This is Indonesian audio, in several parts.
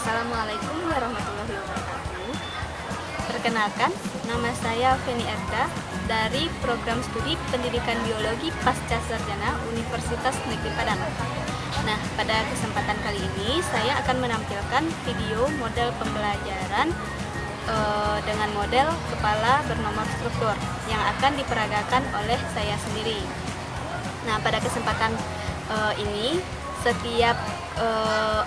Assalamualaikum warahmatullahi wabarakatuh. Perkenalkan, nama saya Feni Erda dari Program Studi Pendidikan Biologi Pasca Sarjana Universitas Negeri Padang. Nah, pada kesempatan kali ini saya akan menampilkan video model pembelajaran dengan model kepala bernomor struktur yang akan diperagakan oleh saya sendiri. Nah, pada kesempatan ini setiap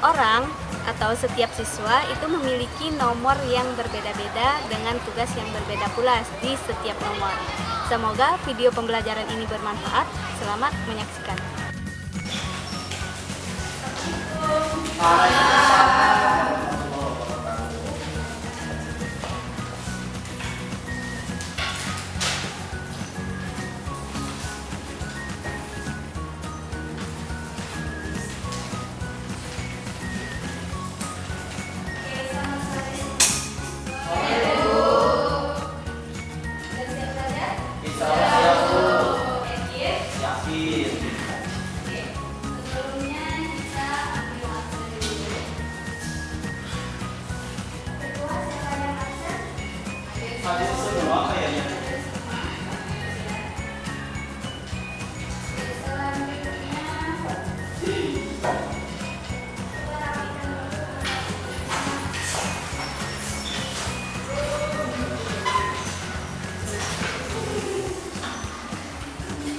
orang atau setiap siswa itu memiliki nomor yang berbeda-beda dengan tugas yang berbeda pula di setiap nomor. Semoga video pembelajaran ini bermanfaat. Selamat menyaksikan.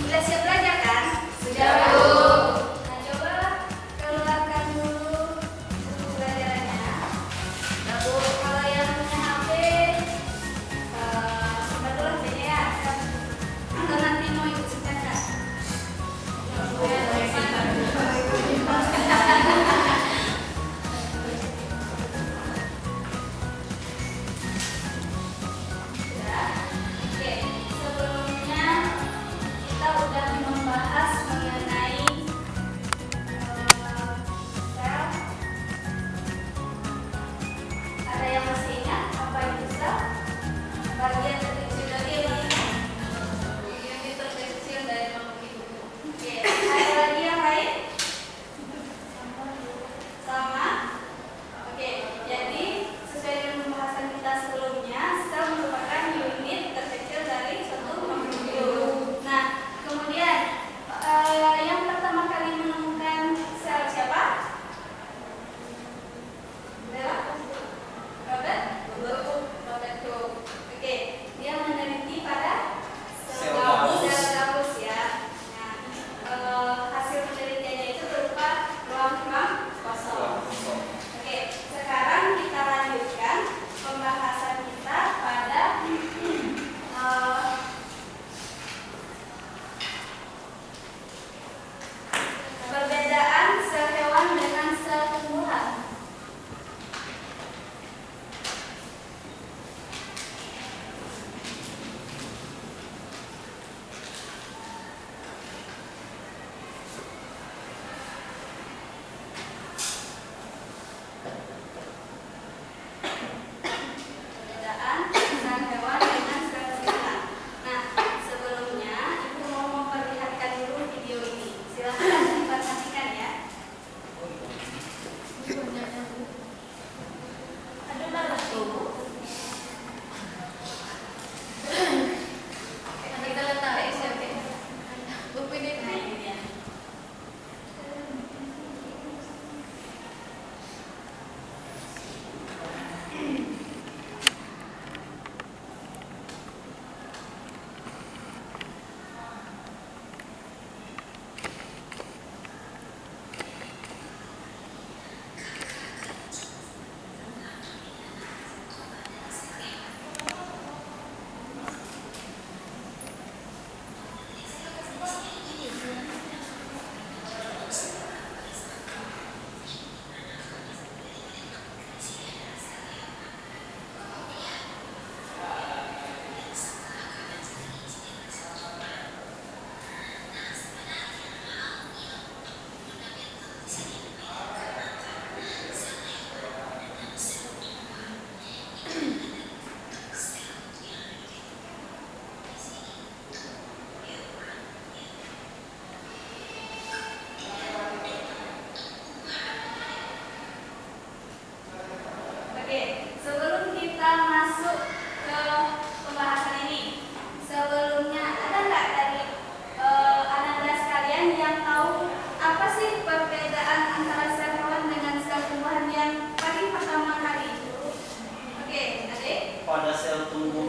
Sudah siap belajar kan? Sudah, Bu. Nah, coba keluarkan dulu buku pelajarannya. Nah, Bu, kalau yang punya HP,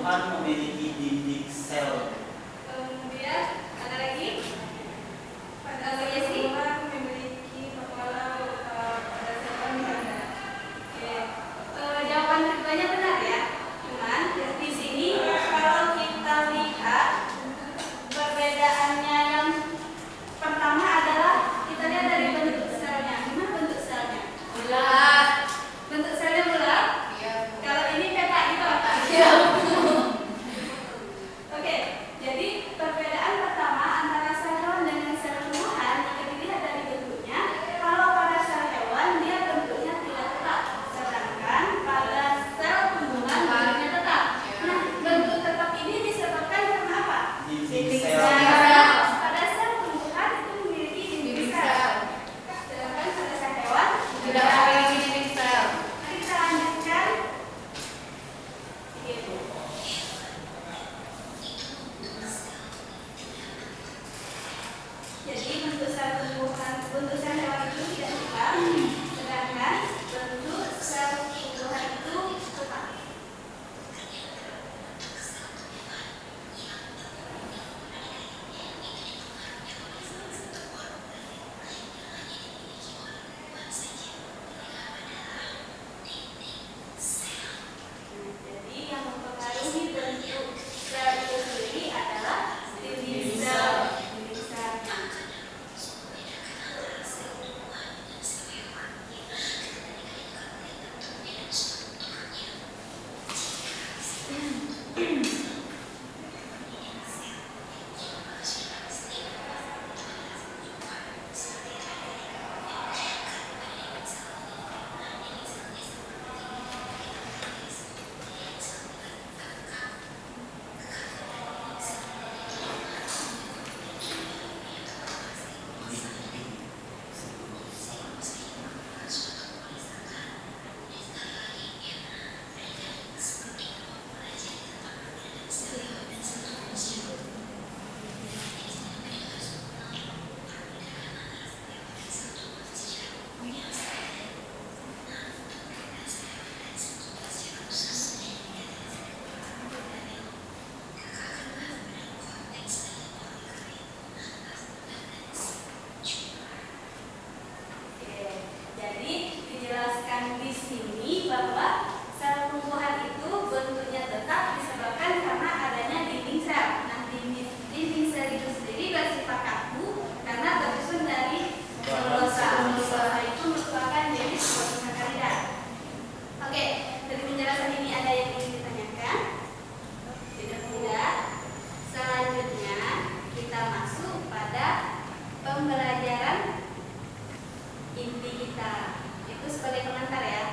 tumbuhan memiliki dinding sel. Kemudian ada lagi. Pada tumbuhan memiliki kepala pada sel ganda. Oke. Jawaban keduanya benar ya. Cuman di sini kalau kita lihat perbedaannya yang pertama adalah kita lihat dari bentuk selnya. Gimana bentuk selnya? Bulat. Bentuk selnya bulat? Iya. Kalau ini petak gitu apa? Iya. Oke, jadi perbedaan pertama antara sel hewan dengan sel tumbuhan jika dilihat dari bentuknya, kalau pada sel hewan dia bentuknya tidak tetap, sedangkan pada sel tumbuhan bentuknya tetap. Nah, bentuk tetap ini disebabkan karena apa? Dinding sel. Pada sel tumbuhan itu memiliki dinding sel, sedangkan pada sel hewan tidak memiliki dinding sel. Mari kita lanjutkan. Gitu. Jadi bentuk sel tumbuhan, bentuk sel hewan itu tidak tetap, sedangkan bentuk sel tumbuhan itu tetap. Jadi yang mempengaruhi bentuk sel itu sendiri adalah dinding sel. Dinding selnya. Oke, jadi dijelaskan di sini bahwa sel tumbuhan itu bentuknya tetap disebabkan karena adanya dinding sel. Nah, dinding sel itu sendiri bersifat kaku karena tersusun dari selulosa. Selulosa itu merupakan jenis polisakarida. Oke, dari penjelasan ini ada yang ingin ditanyakan? Tidak. Selanjutnya kita masuk pada pembelajaran inti kita. Itu sebagai pengantar ya.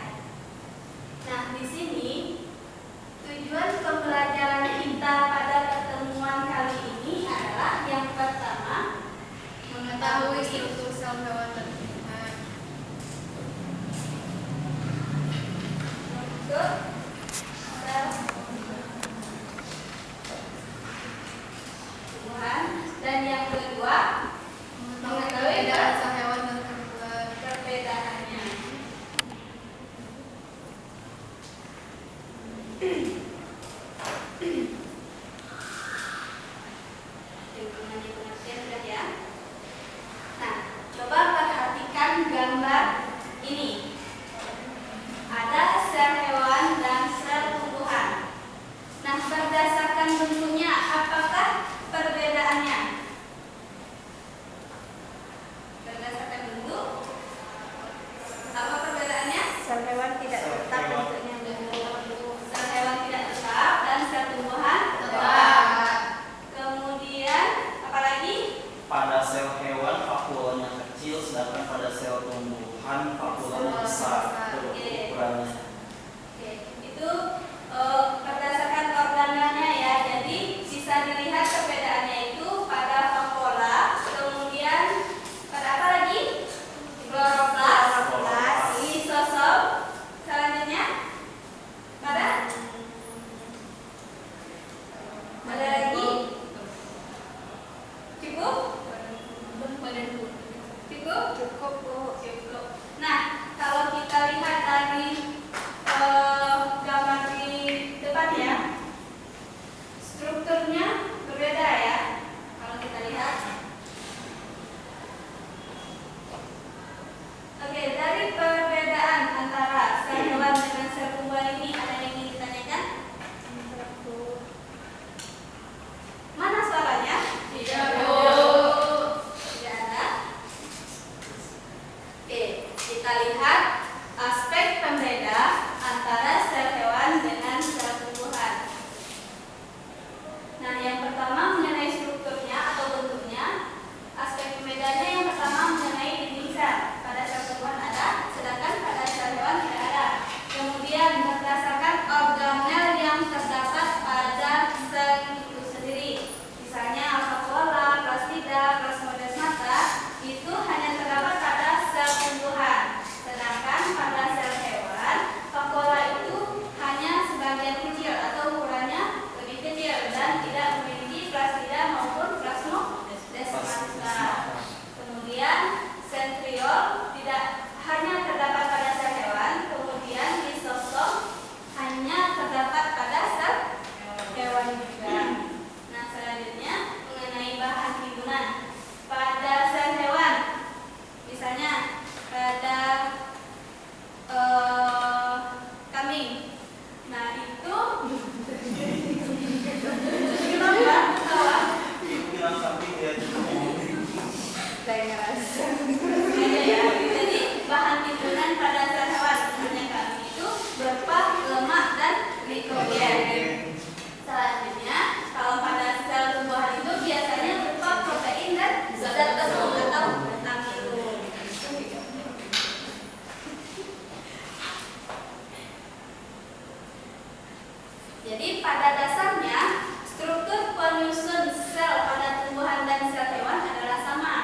Jadi pada dasarnya struktur penyusun sel pada tumbuhan dan sel hewan adalah sama.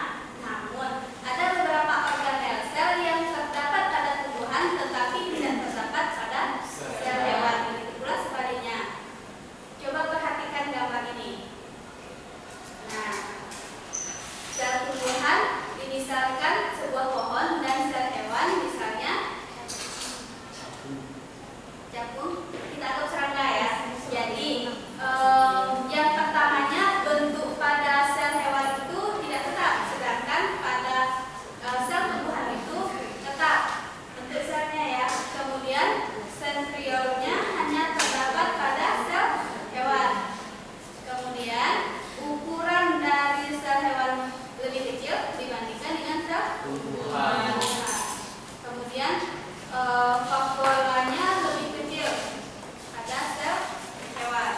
Namun ada beberapa organel sel yang terdapat pada tumbuhan tetapi tidak terdapat pada sel hewan. Begitu pula sebaliknya. Coba perhatikan gambar ini. Nah, sel tumbuhan dimisalkan sebuah pohon dan sel hewan misalnya capung, kita anggap serangga ya. Jadi yang pertamanya bentuk pada sel hewan itu tidak tetap, sedangkan pada sel tumbuhan itu tetap bentuk selnya ya. Kemudian sentriolnya hanya terdapat pada sel hewan. Kemudian ukuran dari sel hewan lebih kecil dibandingkan dengan sel tumbuhan. Kemudian vakuolanya lebih kecil pada sel hewan.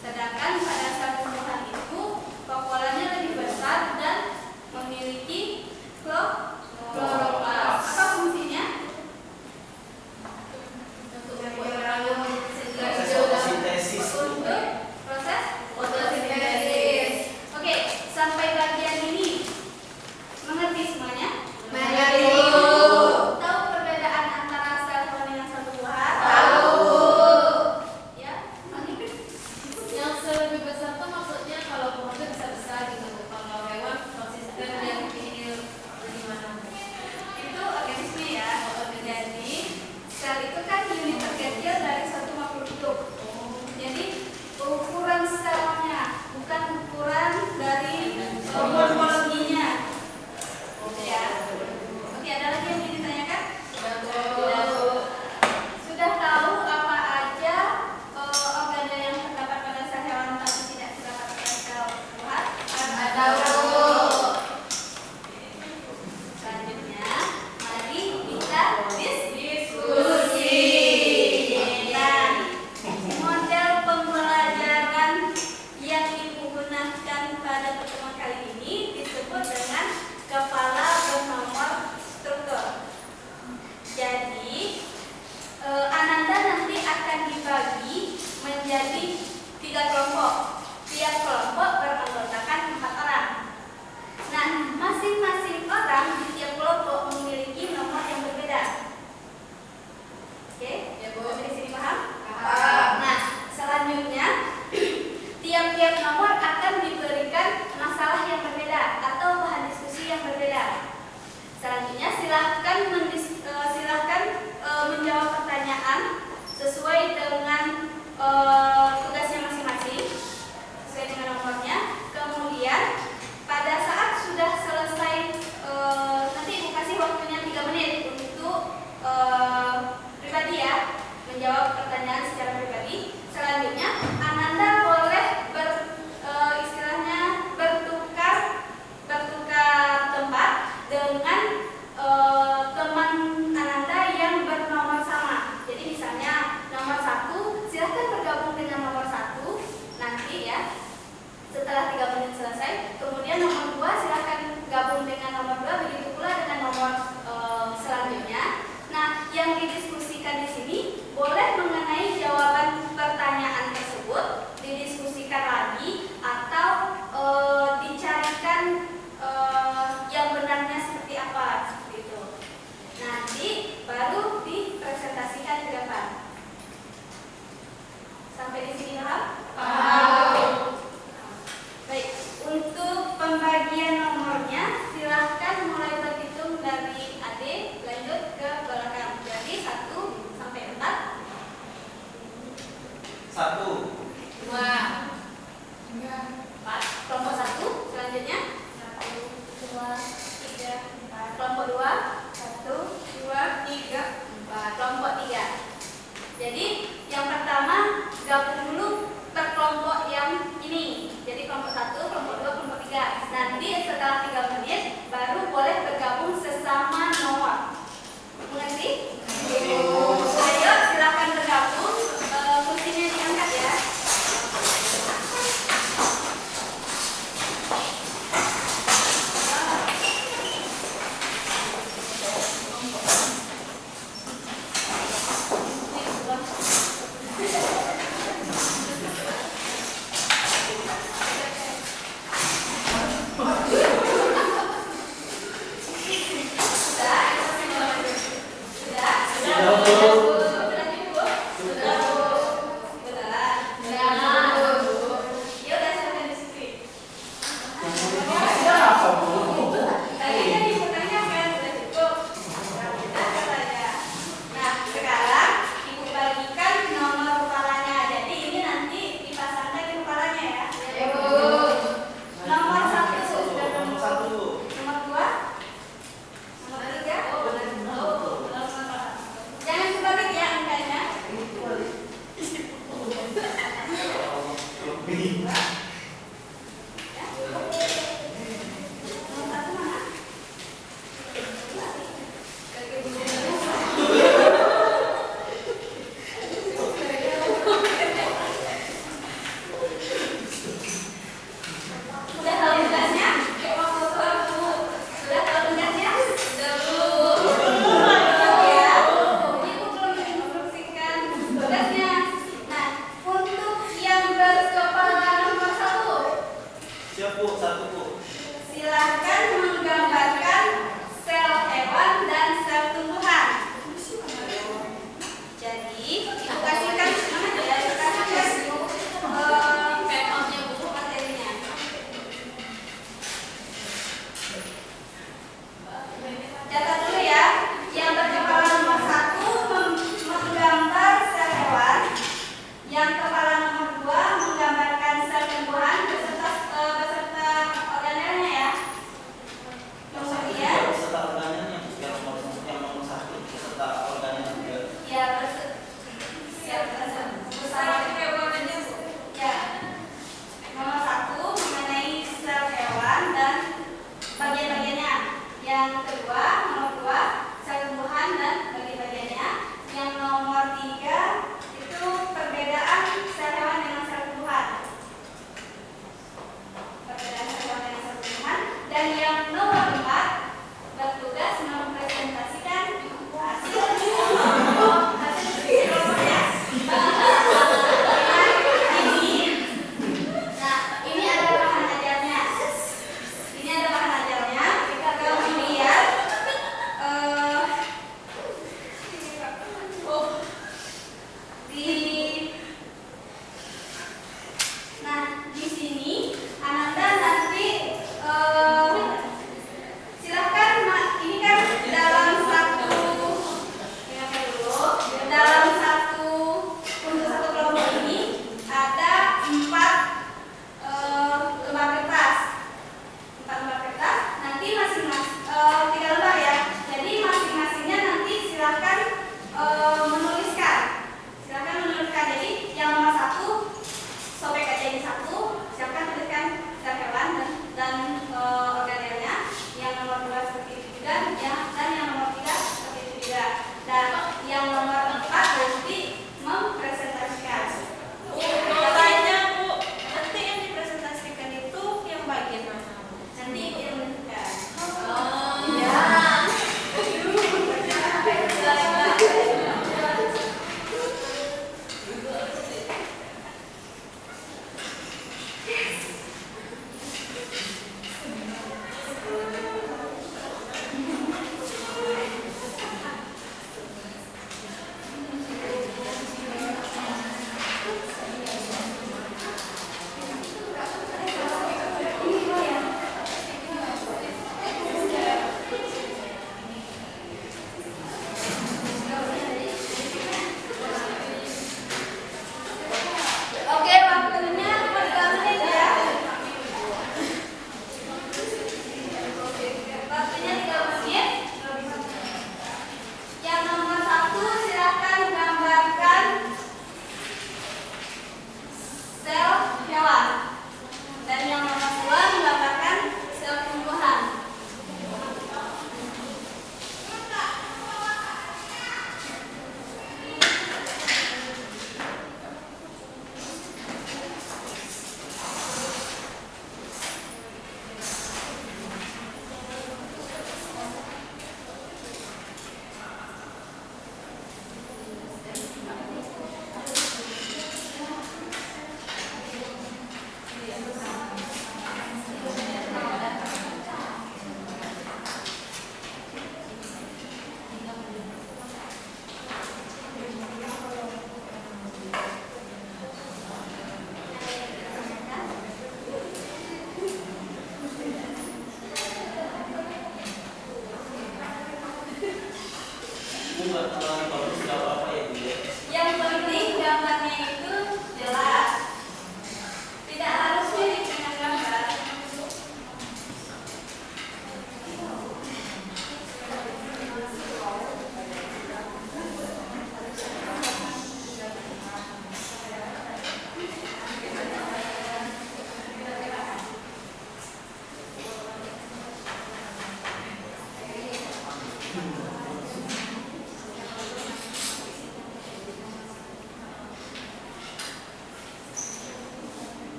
Sedangkan pada sel tumbuhan itu vakuolanya lebih besar dan memiliki kloroplast. Apa fungsinya? Proses fotosintesis. Untuk proses fotosintesis. Oke, sampai bagian ini mengerti semuanya? Mengerti. Tahu perbedaan antara sel hewan dengan sel tumbuhan? Ya, Mani? Yang sel lebih besar tuh maksudnya kalau pohon itu bisa besar gitu. Kalau hewan konsisten yang kecil gimana? Itu organisme ya. Jadi sel itu kan unit terkecil dari satu makhluk hidup. Jadi ukuran selnya bukan ukuran dari morfologinya. Ya. Oke, ada lagi yang ingin ditanyakan? Sudah tahu apa aja organel yang terdapat pada sel hewan tapi tidak terdapat pada sel tumbuhan? Selanjutnya, mari kita diskusi. Dan model pembelajaran yang ibu gunakan pada pertemuan kali ini disebut dengan kepala bernomor struktur. Jadi Ananda nanti akan dibagi menjadi 3 kelompok. Tiap kelompok beranggotakan 4 orang. Nah, masing-masing orang di tiap kelompok memiliki nomor yang berbeda. Oke, ya Bu, dari sini paham? Nah, selanjutnya tiap-tiap nomor akan diberikan masalah yang berbeda atau bahan diskusi yang berbeda. Selanjutnya silahkan menjawab pertanyaan sesuai dengan tugasnya masing-masing, sesuai dengan nomornya. Kemudian pada saat sudah selesai, nanti ibu kasih waktunya 3 menit untuk pribadi ya, menjawab pertanyaan secara pribadi. Selanjutnya Ananda boleh istilahnya bertukar tempat dengan teman Ananda yang bernomor sama. Jadi misalnya nomor 1 silahkan bergabung dengan nomor 1 nanti ya setelah 3 menit selesai. Kemudian nomor 2 silahkan gabung dengan nomor 2, begitu pula dengan nomor selanjutnya. Nah, yang didiskusikan di sini boleh mengenai jawaban pertanyaan tersebut, didiskusikan lagi atau dicarikan yang benarnya seperti apa, seperti itu. Nanti baru dipresentasikan ke depan. Sampai di sini paham? Baik, untuk pembagian nomornya silahkan mulai berhitung dari AD lanjut ke belakang. Jadi 1 sampai 4,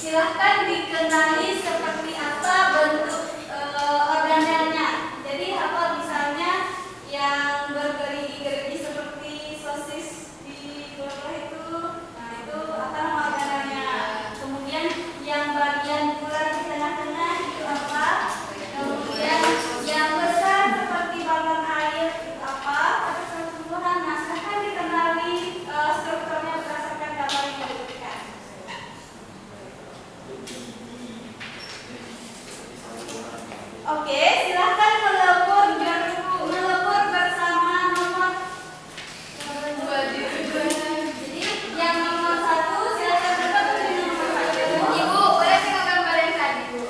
Silahkan dikenali seperti apa bentuk organelnya. Jadi apa misalnya yang bergerigi-gerigi seperti sosis di keluarga itu, nah itu apa nama organelnya. Kemudian yang bagian bulat di tengah-tengah itu apa? Kemudian yang besar seperti balon air itu apa? Pada tumbuhan. Nah, silahkan dikenali strukturnya berdasarkan gambar yang diberikan. Oke, silahkan melebur bersama nomor 2. Jadi yang nomor 1 silahkan bergabung di nomor 1. Ibu, boleh tengok gambar yang tadi, Bu?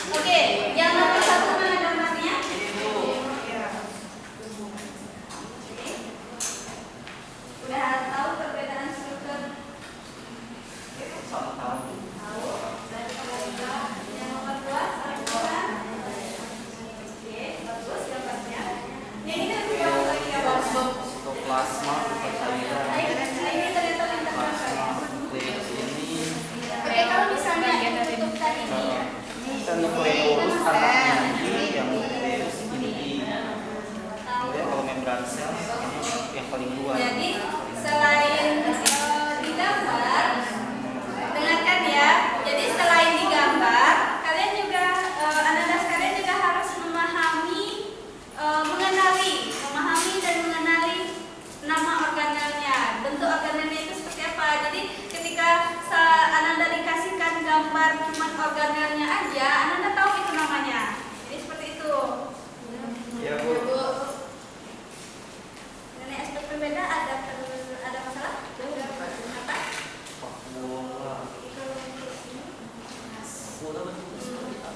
Oke, yang nomor 1 mana gambarnya? Udah tahu perbedaan struktur? Tahu. Yang nomor 2 salah. Oke, bagus gambarnya. Yang ini lebih bagus lagi ya, Bos. Sitoplasma, cairan. Ini ternyata lintas Plasma, nukleus ini. Oke, kalau misalnya tutup tadi ini. Kita nukleus anaknya ini, yang nukleus ini. Kemudian kalau membran sel ini yang paling luar. Jadi selain digambar, dengarkan ya. Jadi selain digambar, kalian juga anak-anak sekalian juga harus memahami dan mengenali nama organelnya, bentuk organelnya itu seperti apa. Jadi ketika Ananda dikasihkan gambar cuma organelnya aja, Ananda tahu itu namanya. Jadi seperti itu. Ya, Bu. Mengenai aspek berbeda ada masalah? Apa? Bola. Bola bentuknya seperti apa?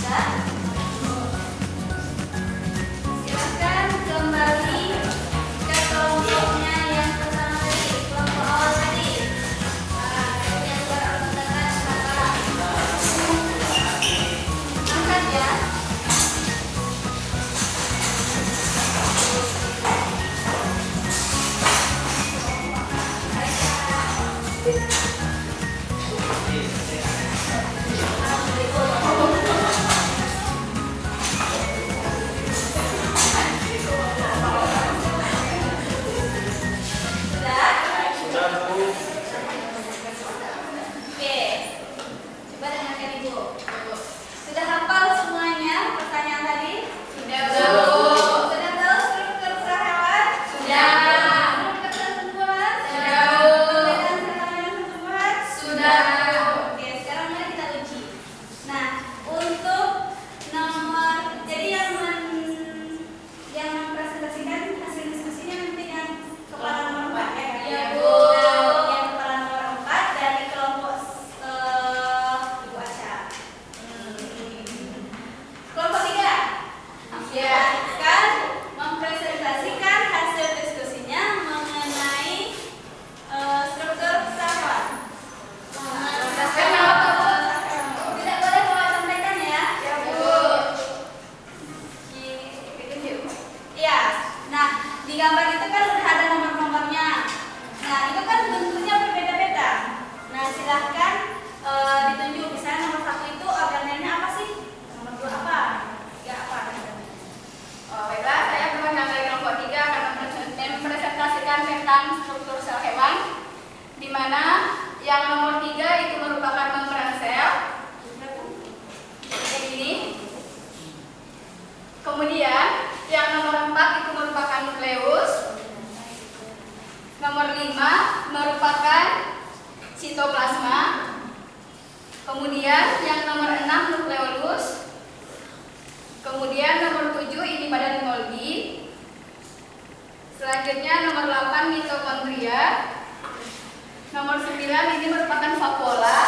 Bisa? Silakan kembali ke kelompoknya yang pertama tadi, kelompok awal tadi. Yang beranggotakan sekarang. Angkat ya. Sudah? Sudah Bu. Oke. Coba dengarkan Ibu. Sudah hafal semuanya pertanyaan tadi? Sudah, Sudah tahu struktur sel hewan? Sudah. Struktur sel tumbuhan? Sudah. Perbedaan sel hewan dan tumbuhan? Sudah. Oke, sekarang mari kita uji. Nah, untuk nomor, jadi yang mempresentasikan hasil diskusinya nanti yang kepala nomor 4 ya? Iya, Bu. Nah, yang kepala nomor 4 dari kelompok Ibu Asya. Kelompok 3. Silakan mempresentasikan hasil diskusinya mengenai struktur sel hewan. Tidak boleh bawa contekan ya. Ya, Bu. Iya. Nah, di gambar itu kan udah ada nomor-nomornya. Nah, itu kan bentuknya berbeda-beda. Nah, silahkan ditunjuk. Misalnya nomor 1 itu organelnya apa sih? Nomor 2 apa? 3 apa? Baiklah, saya perwakilan dari kelompok 3 akan mempresentasikan tentang struktur sel hewan, di mana yang nomor 3 itu merupakan membran sel, kayak gini. Kemudian yang nomor 4 itu merupakan nukleus. Nomor 5 merupakan sitoplasma. Kemudian yang nomor 6 nukleolus. Kemudian nomor 7 ini badan Golgi. Selanjutnya nomor 8 mitokondria. Nomor 9 ini merupakan vakuola.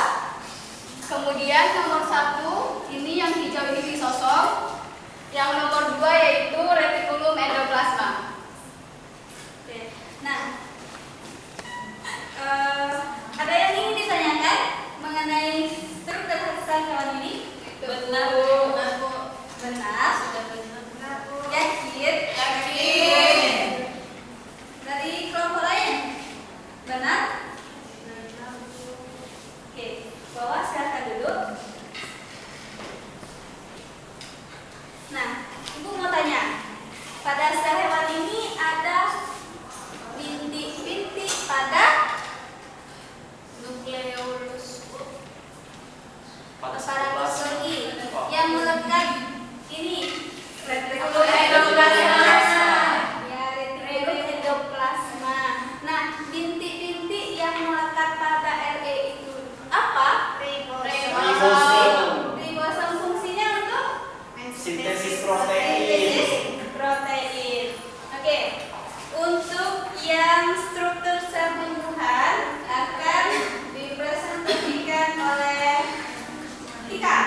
Kemudian nomor 1 ini yang hijau ini lisosom. Yang nomor 2 yaitu retikulum endoplasma. Oke. Nah, ada yang ingin ditanyakan mengenai struktur sel hewan ini? Benar, Bu. Benar. Sudah benar, Bu. Yakin? Yakin. Dari kelompok lain? Benar? Oke, bawa silakan duduk. Nah, Ibu mau tanya, pada sel hewan ini ada bintik-bintik pada Nukleolus. Pada Golgi yang melekat ini Retikulum endoplasma. ya, retikulum endoplasma. Nah, bintik-bintik yang melekat pada RE itu apa? Ribosom. Ribosom fungsinya untuk Sintesis protein. sintesis protein. Oke, untuk yang struktur sel tumbuhan akan dipresentasikan oleh Tika.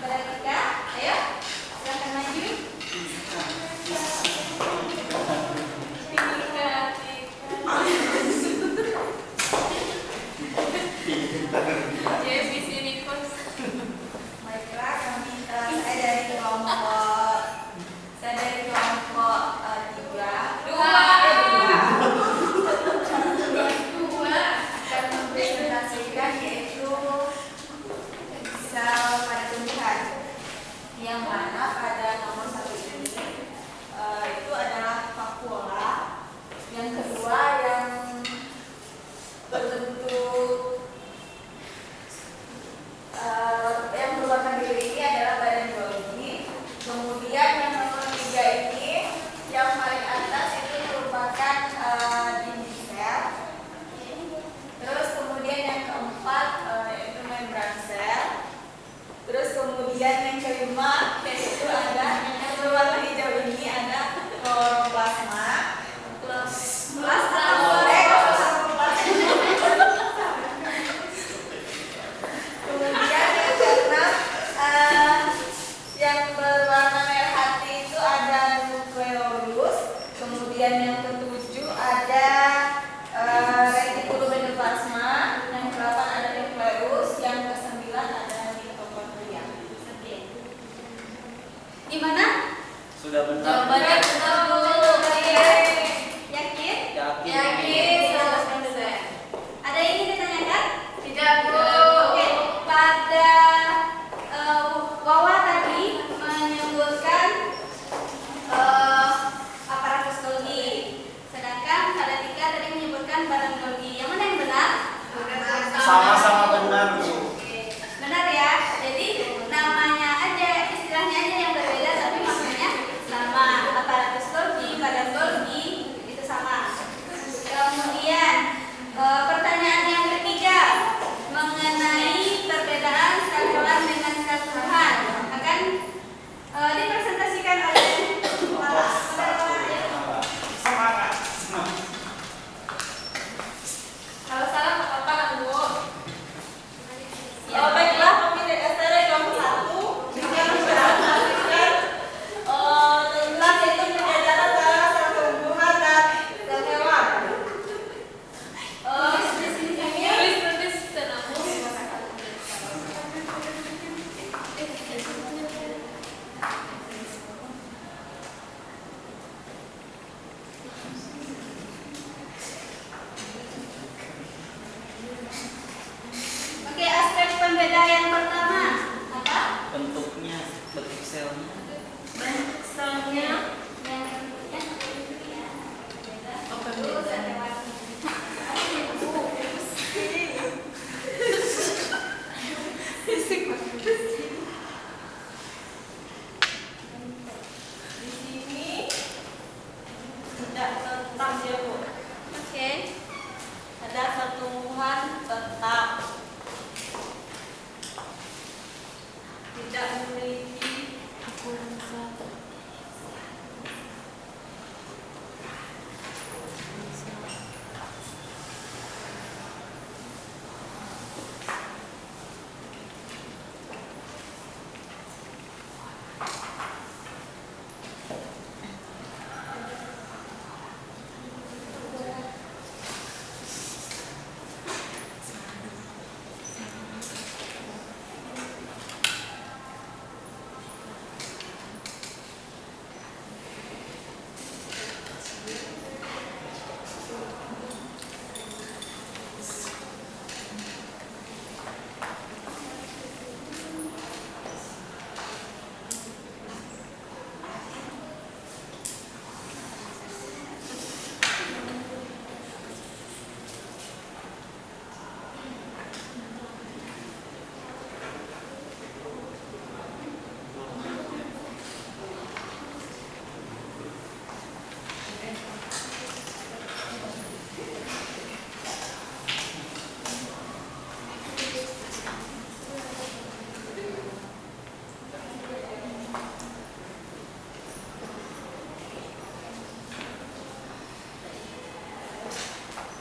Pada Tika, ayo silakan maju. Yes, universe. Baiklah, saya dari kelompok 2 akan mempresentasikan yaitu sel pada tumbuhan, yang mana pada nomor 1 ini itu adalah vakuola, yang kedua yang berbentuk yang merupakan diri ini adalah badan Golgi. Kemudian yang nomor 3 ini yang paling atas itu merupakan dinding sel. Terus kemudian yang keempat itu membran sel. Terus kemudian yang kelima yaitu ada yang berwarna hijau ini ada kloroplasma. Kemudian yang keenam Gimana? Sudah benar. Jawabannya benar Bu. Yakin? Yakin 100%. Ada yang ingin ditanyakan? Tidak Bu. Oke, pada Wawa tadi menyebutkan aparatus Golgi, sedangkan pada Tika tadi menyebutkan barang Golgi. Yang mana yang benar? Sama-sama benar, Bu. Oke, benar ya. Jadi namanya aja, istilahnya aja yang berbeda, tapi maksudnya sama. Aparatus Golgi, barang Golgi itu sama. Kemudian pertanyaan yang ketiga mengenai perbedaan sel hewan dengan sel Tuhan akan dipresentasikan oleh kepala. Semangat. Kalau salah nggak apa-apa kan Bu? Baiklah, pemilih STR kelompok 1 dengan menjelaskan tentang yaitu perbedaan antara sel tumbuhan dan sel hewan. Oke, aspek pembeda yang pertama apa? Bentuknya, bentuk selnya. Bentuk selnya yang bentuknya beda. Sel hewan. Di sini tidak tetap ya Bu. Oke. Ada sel tumbuhan tetap tidak memiliki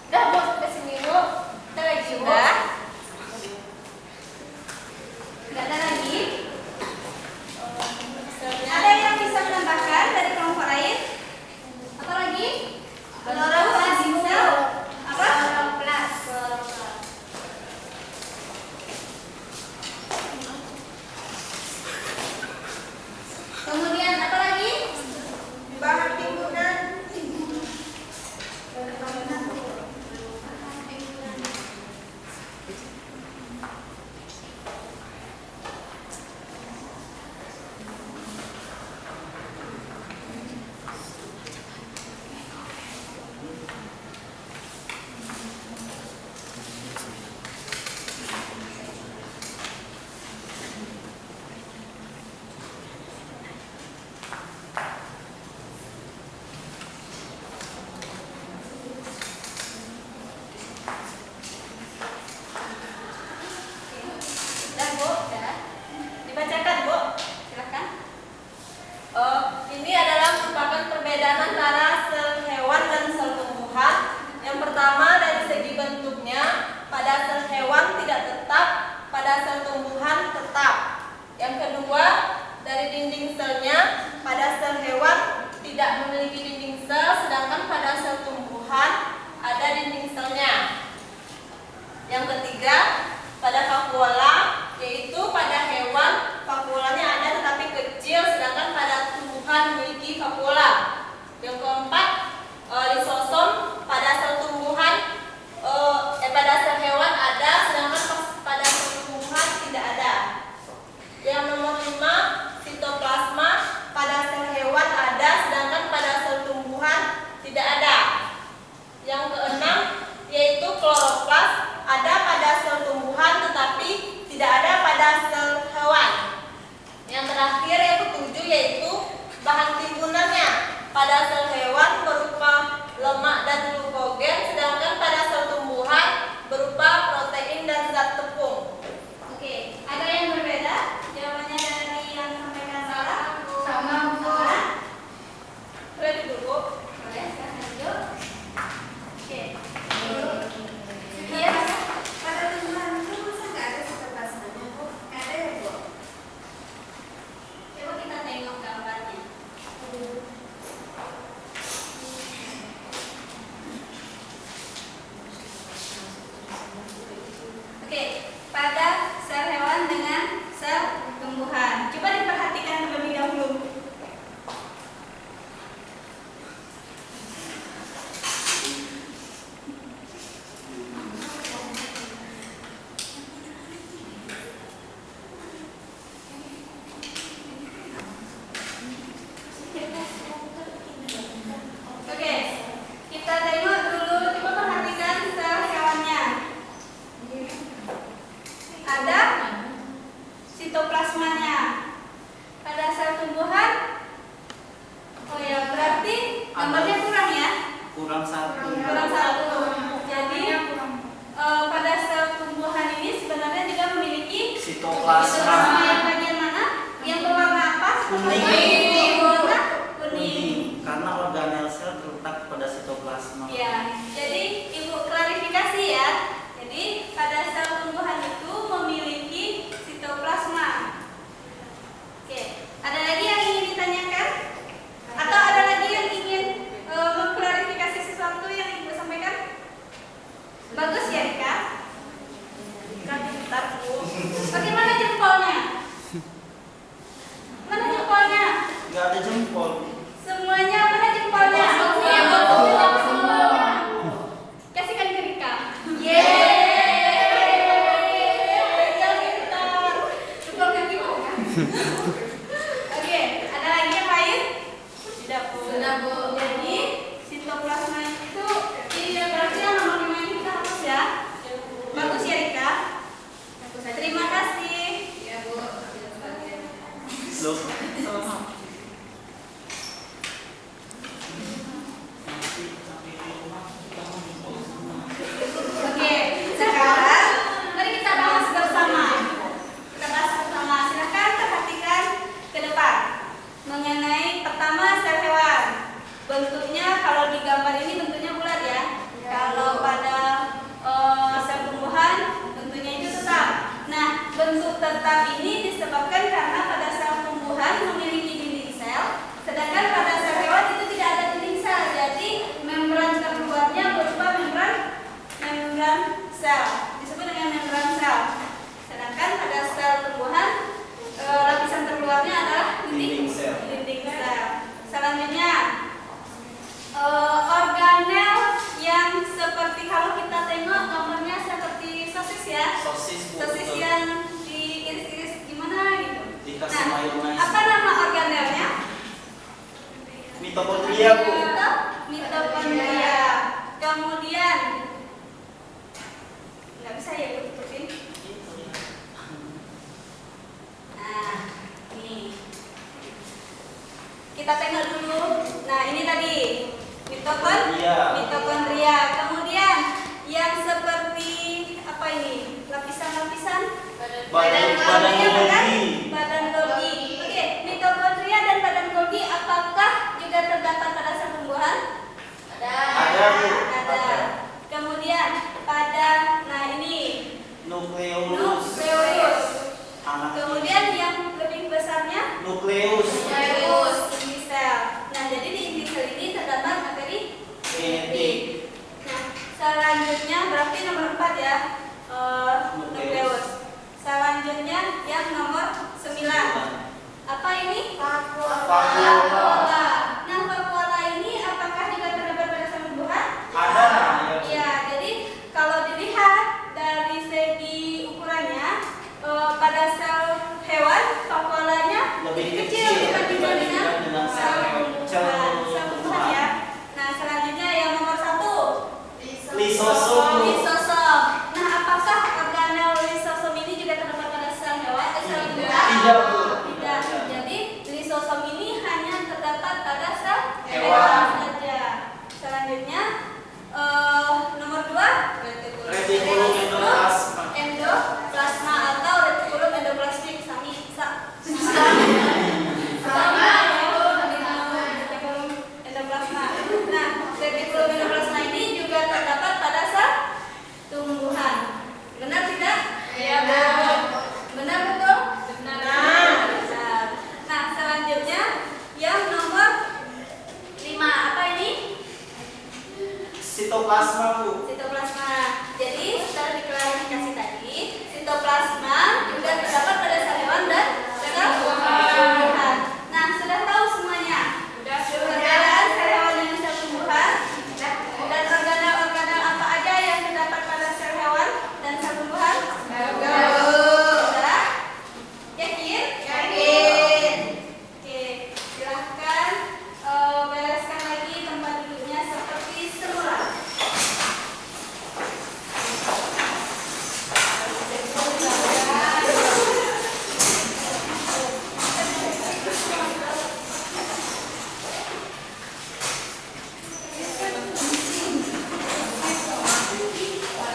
Udah Bu, sampai sini Bu. Ada lagi Bu? Nggak ada lagi? Ada yang bisa menambahkan dari kelompok lain? Apa lagi? Kloroplas sel. Apa? Kloroplas. Kemudian apa lagi? bahan timbunan. Udah Bu, udah. Dibacakan Bu. Silakan. Ini adalah merupakan perbedaan antara sel hewan dan sel tumbuhan. Yang pertama dari segi bentuknya, pada sel hewan tidak tetap, pada sel tumbuhan tetap. Yang kedua dari dinding selnya, pada sel hewan tidak memiliki dinding sel, sedangkan pada sel tumbuhan ada dinding selnya. Yang ketiga pada vakuola, yaitu pada hewan vakuolanya ada tetapi kecil, sedangkan pada pada sel hewan berupa lemak dan glukogen, sedangkan pada sel tumbuhan berupa protein dan zat tepung. Oke, ada yang berbeda? Jawabannya dari yang sampaikan Sarah? Sama, Bu. Ready dulu. Boleh, silahkan dulu. Oke. Iya. Pada tumbuhan itu masa nggak ada sitoplasmanya, Bu? Ada ya, Bu? Coba kita tengok gambarnya. Oke, pada sel hewan dengan sel tumbuhan. Coba diperhatikan terlebih dahulu. Oke, kita tengok dulu, coba perhatikan sel hewannya. Ada sitoplasmanya. Pada sel tumbuhan, oh ya, berarti gambarnya kurang ya? Kurang satu. Kurang satu. Jadi pada sel tumbuhan ini sebenarnya juga memiliki Sitoplasma. yang bagian mana? Yang berwarna apa? Kuning. Warna kuning. Karena organel sel terletak pada sitoplasma. Ya, jadi Ibu klarifikasi ya. Jadi pada sel tumbuhan itu memiliki sitoplasma. Oke, ada lagi yang ingin ditanyakan? Atau ada lagi yang ingin mengklarifikasi sesuatu yang Ibu sampaikan? Bagus ya, Rika? Bentar, Bu. Bagaimana jempolnya? Mana jempolnya? Nggak ada jempol. Semuanya mana jempolnya? Semuanya. Semuanya. Kasihkan ke Rika. Yeay. Jangan pintar. Jempol kaki mau kan? Oke, ada lagi yang lain? Tidak, Bu. Sudah, Bu. Jadi sitoplasma itu ini berarti yang nomor 5 ini kita hapus ya. Bagus ya Rika. Terima kasih. Ya, Bu. Loh. Oke, sekarang mari kita bahas bersama. Kita bahas bersama. Silakan perhatikan ke depan mengenai pertama sel hewan. Bentuknya kalau di gambar ini bentuknya bulat ya. Kalau pada sel tumbuhan bentuknya itu tetap. Nah, bentuk tetap ini disebabkan karena pada sel tumbuhan memiliki dinding sel, sedangkan pada sel hewan itu tidak ada dinding sel. Jadi membran terluarnya berupa membran sel, disebut dengan membran sel. Sedangkan pada sel tumbuhan lapisan terluarnya adalah Dinding sel. dinding sel. Selanjutnya organel yang seperti kalau kita tengok gambarnya seperti sosis ya. Sosis, Bu. Sosis yang diiris-iris gimana gitu. Dikasih mayones. Apa nama organelnya? Mitokondria, Bu. Mitokondria. Kemudian nggak bisa ya Bu tutupin. Nah, ini kita tengok dulu. Nah, ini tadi mitokondria. Kemudian yang seperti apa ini? Lapisan-lapisan Badan Golgi, kan? Golgi. Badan Golgi. Oke, mitokondria dan badan Golgi apakah juga terdapat pada sel tumbuhan? Ada, Bu. Ada. Kemudian pada ini Nukleus. Anak Kemudian yang lebih besarnya nukleus. inti sel. Nah, jadi di inti sel ini terdapat materi Genetik. Nah, selanjutnya berarti nomor 4 ya. Nukleus. Selanjutnya yang nomor 9. Apa ini? Vakuola. Nah, vakuola ini apakah juga terdapat pada sel tumbuhan? Ada. Iya, jadi kalau dilihat dari segi ukurannya pada sel hewan vakuolanya Lebih kecil kecil dibandingkan dengan dengan sel sel tumbuhan ya. Nah, selanjutnya yang nomor 1 Lisosom. lisosom. Nah, apakah organel lisosom ini juga terdapat pada sel hewan? Sel tumbuhan? Tidak, Bu. Tidak. Jadi lisosom ini hanya terdapat saja. Selanjutnya nomor 2 Retikulum endoplasma. endoplasma atau retikulum endoplasmik sama retikulum endoplasma. Nah, retikulum endoplasma ini juga terdapat pada sel tumbuhan. Benar tidak? Iya, betul. Benar betul? Benar. Benar. Nah, selanjutnya yang nomor 5 apa ini? Sitoplasma, Bu. Sitoplasma. Jadi setelah diklarifikasi tadi, sitoplasma juga terdapat pada sel hewan dan sel tumbuhan. Nah, sudah tahu semuanya? Perbedaan sel hewan dan sel tumbuhan dan organel-organel apa aja yang terdapat pada sel hewan dan sel tumbuhan? Sudah? Yakin? Yakin. Oke, silahkan bereskan lagi tempat duduknya seperti semula.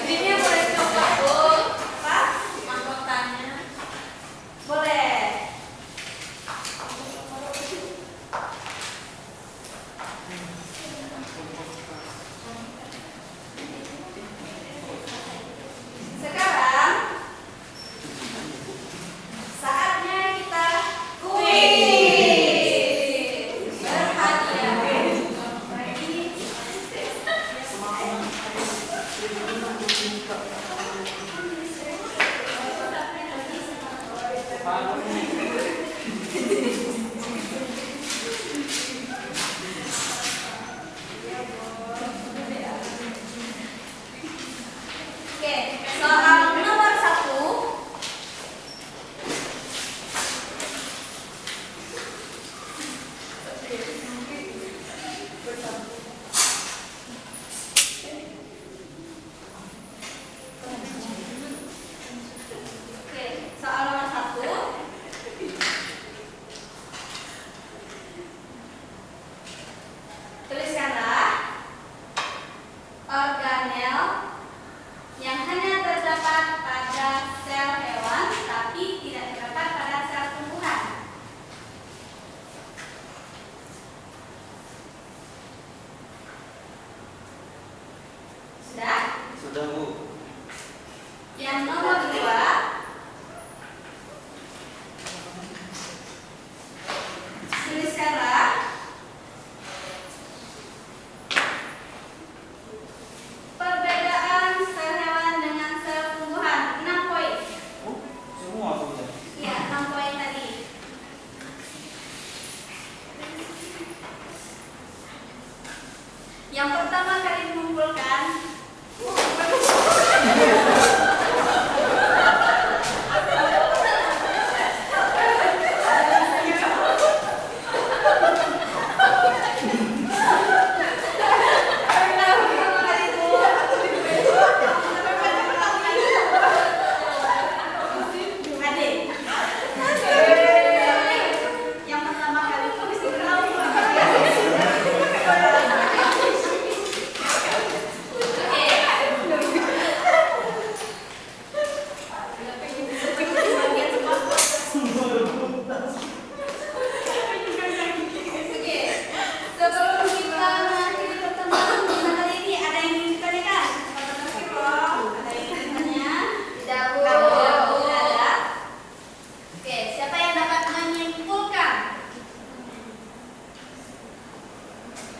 Ini boleh coba, Bu. Apa? Mahkotanya. Boleh. Sekarang saatnya kita kuis. Berhadiah. Oke, soal nomor 1. Oke, soal nomor 1. Tuliskanlah organel yang hanya terdapat pada sel hewan tapi tidak terdapat pada sel tumbuhan. Sudah? Sudah, Bu. Yang nomor 2. Tuliskanlah perbedaan sel hewan dengan sel tumbuhan. 6 poin. Oh, semua, Bu. Iya, 6 poin tadi. Yang pertama kali mengumpulkan Adik. Yang pertama kali Oke, sebelum kita mengakhiri pertemuan kali ini, ada yang ingin ditanyakan? Ada yang ingin bertanya? Tidak ada. Oke, siapa yang dapat menyimpulkan?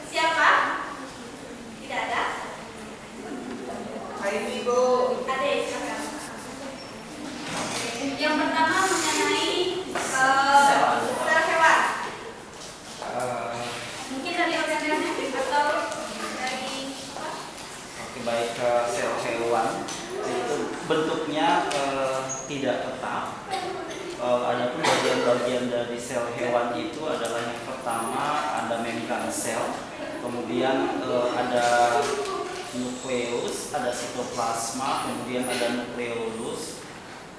Siapa? Tidak ada. Ini, Bu. Ada, silakan. Yang pertama mengenai sel hewan. Mungkin dari organelnya atau dari apa? Oke, baik, ke sel hewan itu bentuknya tidak tetap. Adapun bagian-bagian dari sel hewan itu adalah yang pertama ada membran sel, kemudian ada nukleus, ada sitoplasma, kemudian ada nukleolus.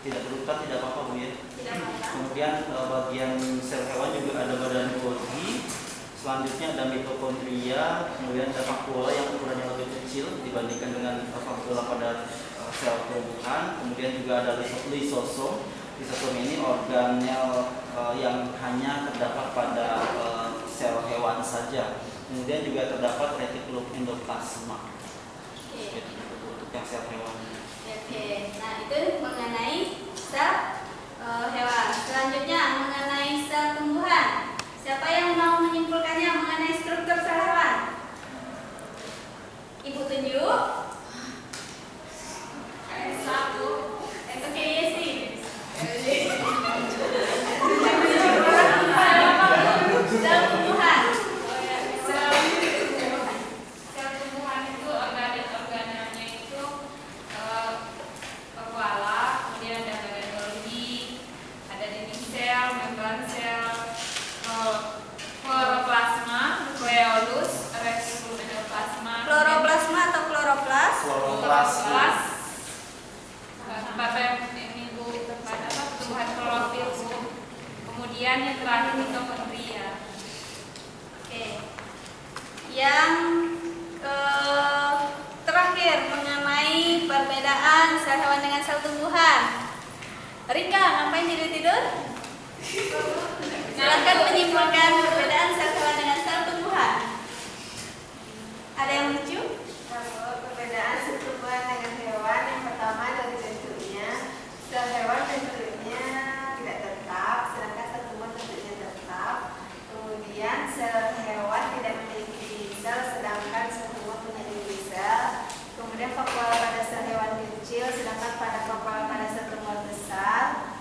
Tidak terluka, tidak apa-apa, Bu, ya. Tidak apa-apa. Kemudian bagian sel hewan juga ada badan Golgi, Selanjutnya ada mitokondria, kemudian ada vakuola yang ukurannya lebih kecil dibandingkan dengan vakuola pada sel tumbuhan. Kemudian juga ada lisosom. Lisosom ini organel yang hanya terdapat pada sel hewan saja. Kemudian juga terdapat retikulum endoplasma. Untuk yang sel hewan. Oke, nah itu mengenai sel hewan. Selanjutnya mengenai sel tumbuhan. Siapa yang mau menyimpulkannya mengenai struktur sel hewan? Ibu tunjuk. Satu. Oke, Yesi. Sel tumbuhan. Sel tumbuhan itu organelnya itu kepala, kemudian ada bagian Golgi, ada dinding sel, membran sel, kloroplasma, nukleolus, retikulum endoplasma, Kloroplasma atau kloroplas? Kloroplasma. Bapak ini Bu, pada pertumbuhan klorofil Bu. Kemudian yang terakhir mitokondria. Oke. Yang terakhir mengenai perbedaan sel hewan dengan sel tumbuhan. Rika, ngapain tidur-tidur? Silakan menyimpulkan perbedaan sel hewan dengan sel tumbuhan. Ada yang lucu? Perbedaan sel tumbuhan dengan hewan yang pertama dari bentuknya. Sel hewan bentuknya tidak tetap, sedangkan sel tumbuhan bentuknya tetap. Kemudian sel hewan tidak memiliki dinding sel, sedangkan sel tumbuhan punya dinding sel. Kemudian vakuola pada sel hewan kecil, sedangkan pada vakuola pada sel tumbuhan besar.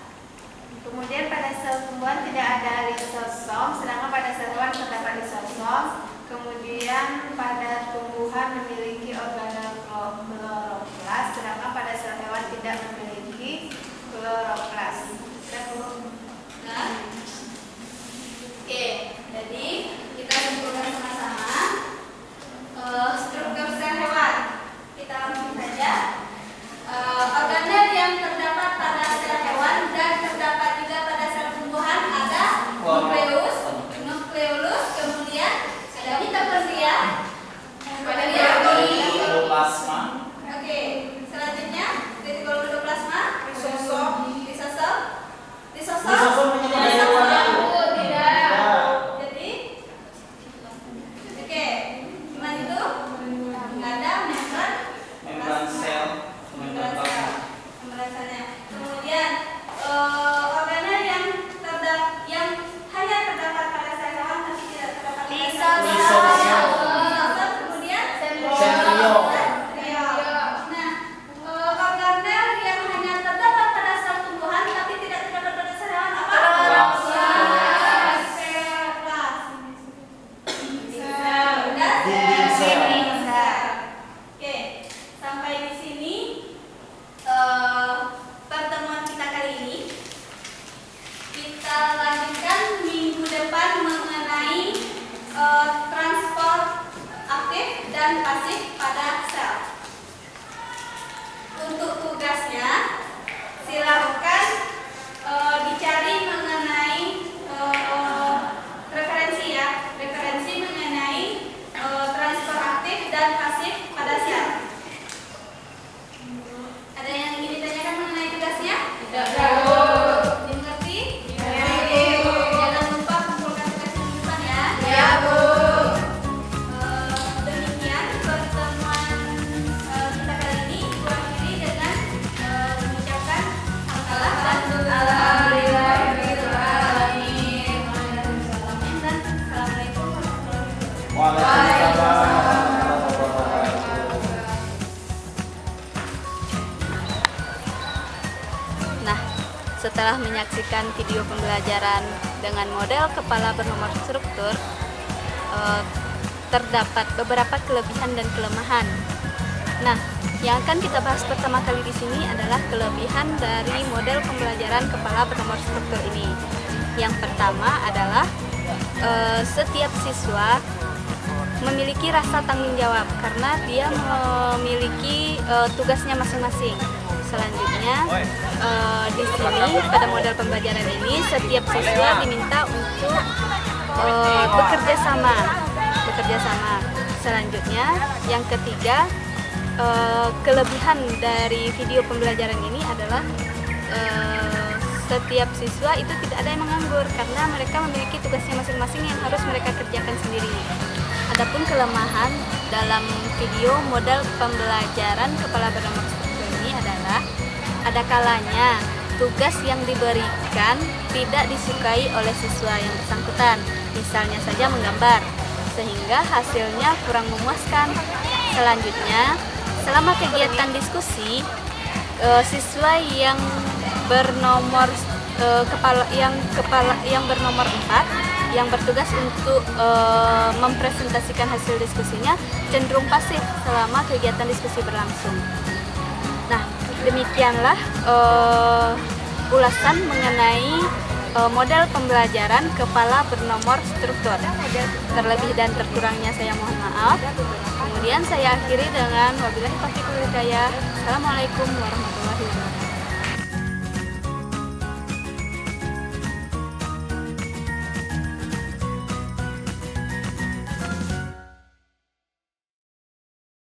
Kemudian pada sel tumbuhan tidak ada lisosom, sedangkan pada sel hewan terdapat lisosom. Kemudian pada tumbuhan memiliki organel kloroplas, sedangkan pada sel hewan tidak memiliki kloroplas. Nah. Oke, jadi kita simpulkan sama-sama struktur sel hewan. Kita langsung saja. Organel yang terdapat pada sel hewan dan terdapat juga pada sel tumbuhan ada nukleolus, kemudian ada mitokondria, kemudian Endoplasma. oke, selanjutnya retikulum endoplasma, lisosom, Lisosom hanya pada hewan. Jadi, oke, cuma itu ada Membran sel, membran plasma. pembahasannya. Kemudian organel yang hanya terdapat pada sel hewan tapi tidak terdapat pada sel Lisosom. Kemudian Sentrio. Nah, organel yang hanya terdapat pada sel tumbuhan tapi tidak terdapat pada sel hewan apa? Dinding sel. Oke, sampai di sini pertemuan kita kali ini. Kita lanjutkan minggu depan mengenai transport aktif dan pasif pada sel. Untuk tugasnya, silakan dicari mengenai referensi mengenai transport aktif dan pasif pada sel. Ada yang ingin ditanyakan mengenai tugasnya? Dimengerti? Jangan lupa kumpulkan tugas minggu depan ya. Ya, Bu. Demikian pertemuan kita kali ini. Ibu akhiri dengan mengucapkan alhamdulillahirobbilalamin. Dan assalamualaikum warahmatullahi wabarakatuh. Waalaikumsalam warahmatullahi wabarakatuh. Nah, setelah menyaksikan video pembelajaran dengan model kepala bernomor struktur, terdapat beberapa kelebihan dan kelemahan. Nah, yang akan kita bahas pertama kali di sini adalah kelebihan dari model pembelajaran kepala bernomor struktur ini. Yang pertama adalah setiap siswa memiliki rasa tanggung jawab karena dia memiliki tugasnya masing-masing. Selanjutnya di sini pada model pembelajaran ini setiap siswa diminta untuk bekerja sama. Selanjutnya, yang ketiga, kelebihan dari video pembelajaran ini adalah setiap siswa itu tidak ada yang menganggur karena mereka memiliki tugasnya masing-masing yang harus mereka kerjakan sendiri. Adapun kelemahan dalam video modal pembelajaran kepala bernomor struktur ini adalah ada kalanya tugas yang diberikan tidak disukai oleh siswa yang bersangkutan, misalnya saja menggambar, sehingga hasilnya kurang memuaskan. Selanjutnya, selama kegiatan diskusi, siswa yang bernomor yang bernomor 4 yang bertugas untuk mempresentasikan hasil diskusinya cenderung pasif selama kegiatan diskusi berlangsung. Nah, demikianlah ulasan mengenai model pembelajaran kepala bernomor struktur. Terlebih dan terkurangnya saya mohon maaf. Kemudian saya akhiri dengan wabillahi taufiq wal hidayah. Assalamualaikum warahmatullahi wabarakatuh.